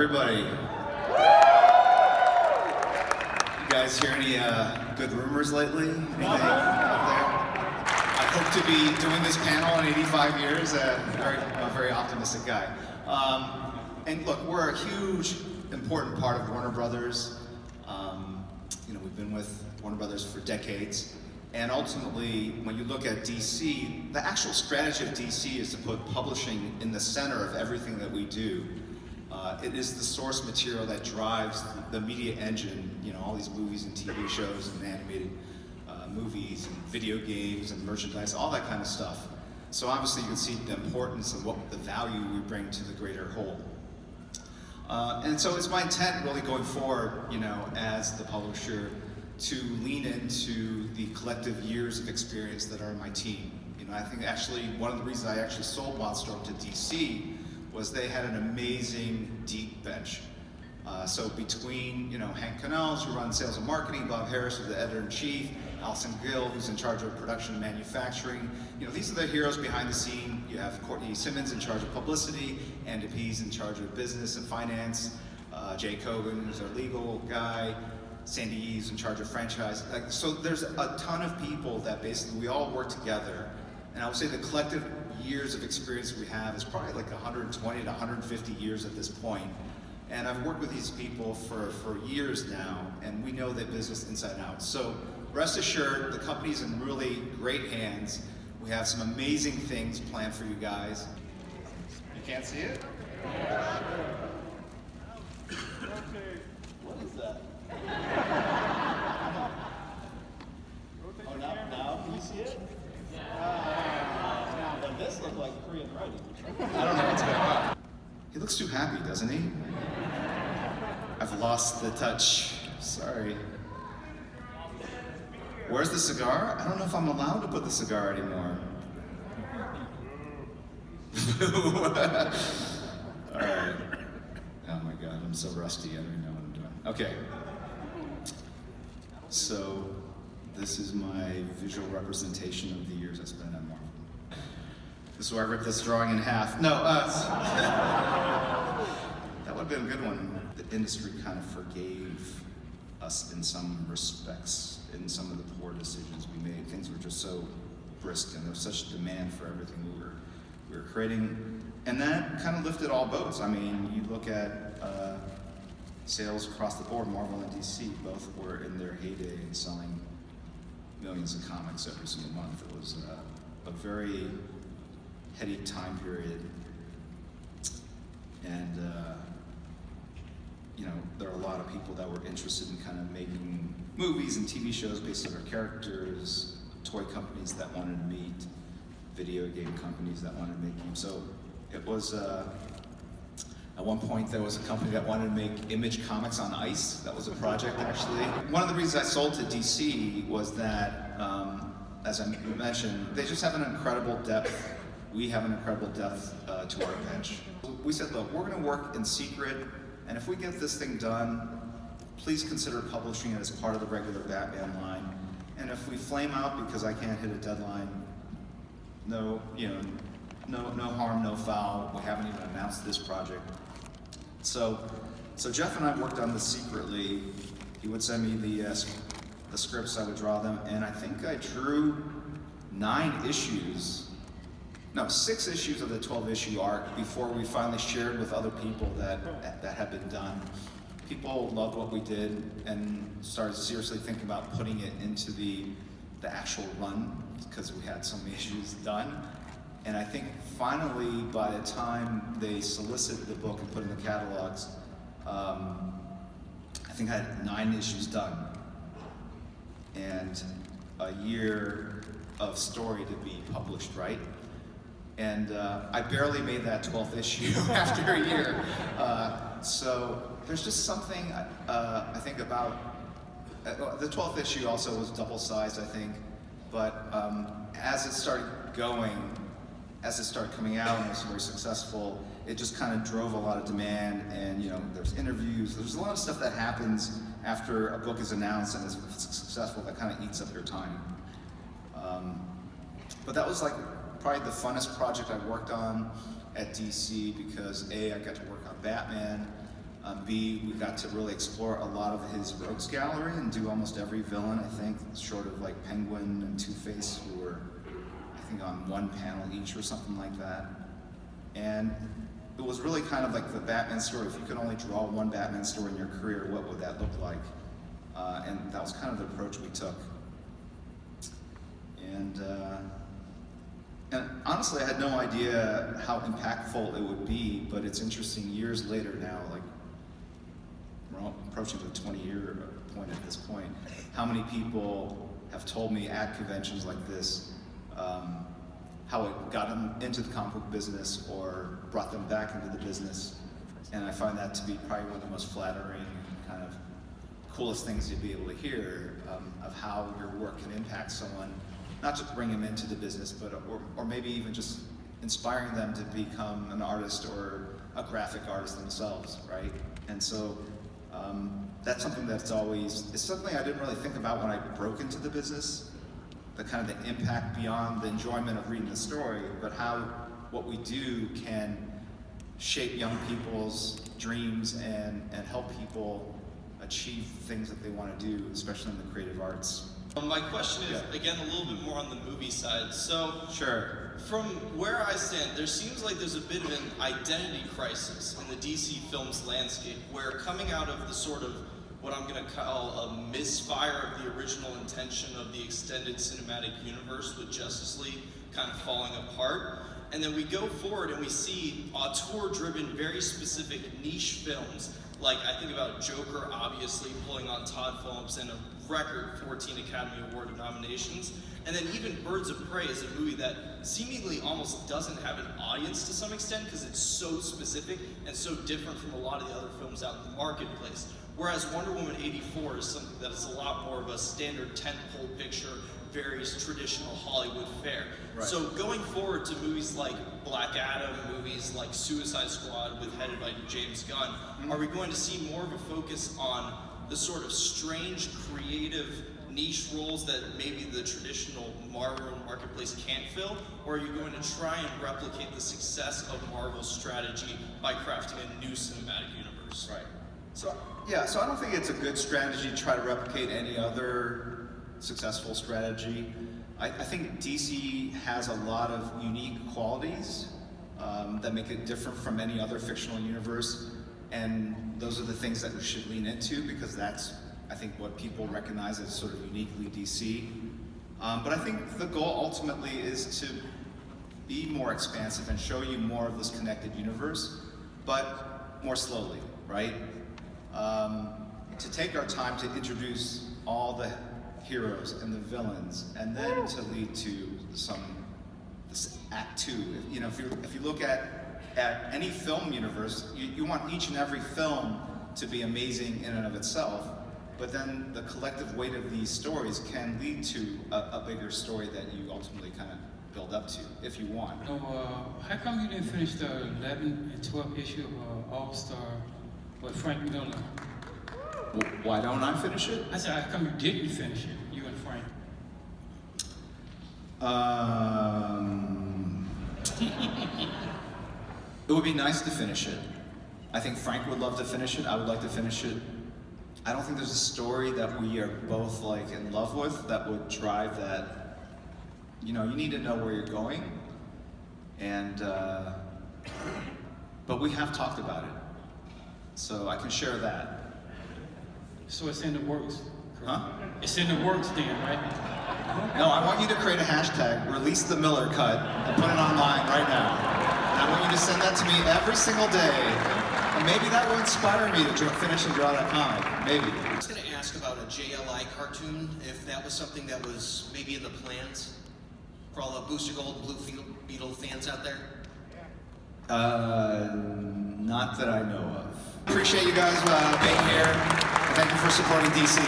everybody. You guys hear any good rumors lately? Anything out there? I hope to be doing this panel in 85 years. I'm a very optimistic guy. And look, we're a huge, important part of Warner Brothers. We've been with Warner Brothers for decades. And ultimately, when you look at DC, the actual strategy of DC is to put publishing in the center of everything that we do. It is the source material that drives the media engine, all these movies and TV shows and animated movies and video games and merchandise, all that kind of stuff. So obviously you can see the importance of what the value we bring to the greater whole. And so it's my intent really going forward, as the publisher, to lean into the collective years of experience that are in my team. I think actually one of the reasons I actually sold Wildstorm to DC was they had an amazing deep bench. So between Hank Canals, who runs sales and marketing, Bob Harris, who's the editor-in-chief, Allison Gill, who's in charge of production and manufacturing, these are the heroes behind the scene. You have Courtney Simmons in charge of publicity, Andy Pease in charge of business and finance, Jay Cogan, who's our legal guy, Sandy Yee's in charge of franchise. So there's a ton of people that basically we all work together. And I would say the collective years of experience we have is probably like 120 to 150 years at this point. And I've worked with these people for years now, and we know their business inside out. So rest assured, the company's in really great hands. We have some amazing things planned for you guys. You can't see it? What is that? Oh, now can you see it? Now this looks like Korean writing. I don't know what's going on. He looks too happy, doesn't he? I've lost the touch. Sorry. Where's the cigar? I don't know if I'm allowed to put the cigar anymore. All right. Oh my God, I'm so rusty. I don't even know what I'm doing. Okay. So this is my visual representation of the years I spent at Marvel. This is where I ripped this drawing in half. No, that would have been a good one. The industry kind of forgave us in some respects, in some of the poor decisions we made. Things were just so brisk, and there was such demand for everything we were creating, and that kind of lifted all boats. I mean, you look at sales across the board, Marvel and DC both were in their heyday and selling millions of comics every single month. It was a very heady time period, and there are a lot of people that were interested in kind of making movies and TV shows based on their characters, toy companies that wanted to meet, video game companies that wanted to make games. So it was, at one point there was a company that wanted to make Image Comics on ice. That was a project actually. One of the reasons I sold to DC was that, as I mentioned, they just have an incredible depth. We have an incredible depth to our bench. We said, look, we're gonna work in secret, and if we get this thing done, please consider publishing it as part of the regular Batman line. And if we flame out because I can't hit a deadline, no harm, no foul. We haven't even announced this project. So Jeff and I worked on this secretly. He would send me the scripts, I would draw them, and I think I drew 6 issues of the 12-issue arc before we finally shared with other people that had been done. People loved what we did and started seriously thinking about putting it into the actual run because we had so many issues done. And I think finally, by the time they solicited the book and put it in the catalogs, I think I had 9 issues done and a year of story to be published, right? And I barely made that 12th issue after a year. So there's just something I think about, the 12th issue also was double-sized, I think, but as it started coming out and it was very successful, it just kind of drove a lot of demand, and there's interviews, there's a lot of stuff that happens after a book is announced and is successful that kind of eats up your time. But that was like probably the funnest project I worked on at DC because A, I got to work on Batman, B, we got to really explore a lot of his rogues gallery and do almost every villain, I think, short of like Penguin and Two-Face, who were, I think, on one panel each or something like that. And it was really kind of like the Batman story. If you could only draw one Batman story in your career, what would that look like? And that was kind of the approach we took. And honestly, I had no idea how impactful it would be, but it's interesting years later now, like we're approaching the 20-year point at this point, how many people have told me at conventions like this how it got them into the comic book business or brought them back into the business. And I find that to be probably one of the most flattering, kind of coolest things to be able to hear of how your work can impact someone, not just bring them into the business, but or maybe even just inspiring them to become an artist or a graphic artist themselves, right? And so that's something that's always, it's something I didn't really think about when I broke into the business, the kind of the impact beyond the enjoyment of reading the story, but how what we do can shape young people's dreams and help people achieve things that they want to do, especially in the creative arts. My question is, again, a little bit more on the movie side. So, sure. From where I stand, there seems like there's a bit of an identity crisis in the DC Films landscape, where coming out of the sort of what I'm going to call a misfire of the original intention of the extended cinematic universe with Justice League kind of falling apart, and then we go forward and we see auteur-driven, very specific niche films, like I think about Joker, obviously, pulling on Todd Phillips and a record 14 Academy Award nominations, and then even Birds of Prey is a movie that seemingly almost doesn't have an audience to some extent because it's so specific and so different from a lot of the other films out in the marketplace. Whereas Wonder Woman 84 is something that is a lot more of a standard tentpole picture, very traditional Hollywood fare. Right. So going forward to movies like Black Adam, movies like Suicide Squad, headed by James Gunn, are we going to see more of a focus on the sort of strange, creative, niche roles that maybe the traditional Marvel marketplace can't fill? Or are you going to try and replicate the success of Marvel's strategy by crafting a new cinematic universe? Right. So I don't think it's a good strategy to try to replicate any other successful strategy. I think DC has a lot of unique qualities that make it different from any other fictional universe, and those are the things that we should lean into because that's, I think, what people recognize as sort of uniquely DC. But I think the goal ultimately is to be more expansive and show you more of this connected universe, but more slowly, right? To take our time to introduce all the heroes and the villains, and then to lead to this Act 2. You know, if you look at any film universe, you want each and every film to be amazing in and of itself, but then the collective weight of these stories can lead to a bigger story that you ultimately kind of build up to, if you want. So, how come you didn't finish the 11 and 12 issue of All-Star with Frank Miller? Why don't I finish it? I said, how come you didn't finish it, you and Frank? It would be nice to finish it. I think Frank would love to finish it. I would like to finish it. I don't think there's a story that we are both like in love with that would drive that. You know, you need to know where you're going, and but we have talked about it, so I can share that. So it's in the works. Correct? Huh? It's in the works then, right? No, I want you to create a hashtag, release the Miller cut, and put it online right now. And I want you to send that to me every single day. And maybe that will inspire me to finish and draw that comic. Maybe. I was going to ask about a JLI cartoon, if that was something that was maybe in the plans for all the Booster Gold, Blue Beetle fans out there? Not that I know of. Appreciate you guys being here. Thank you for supporting DC.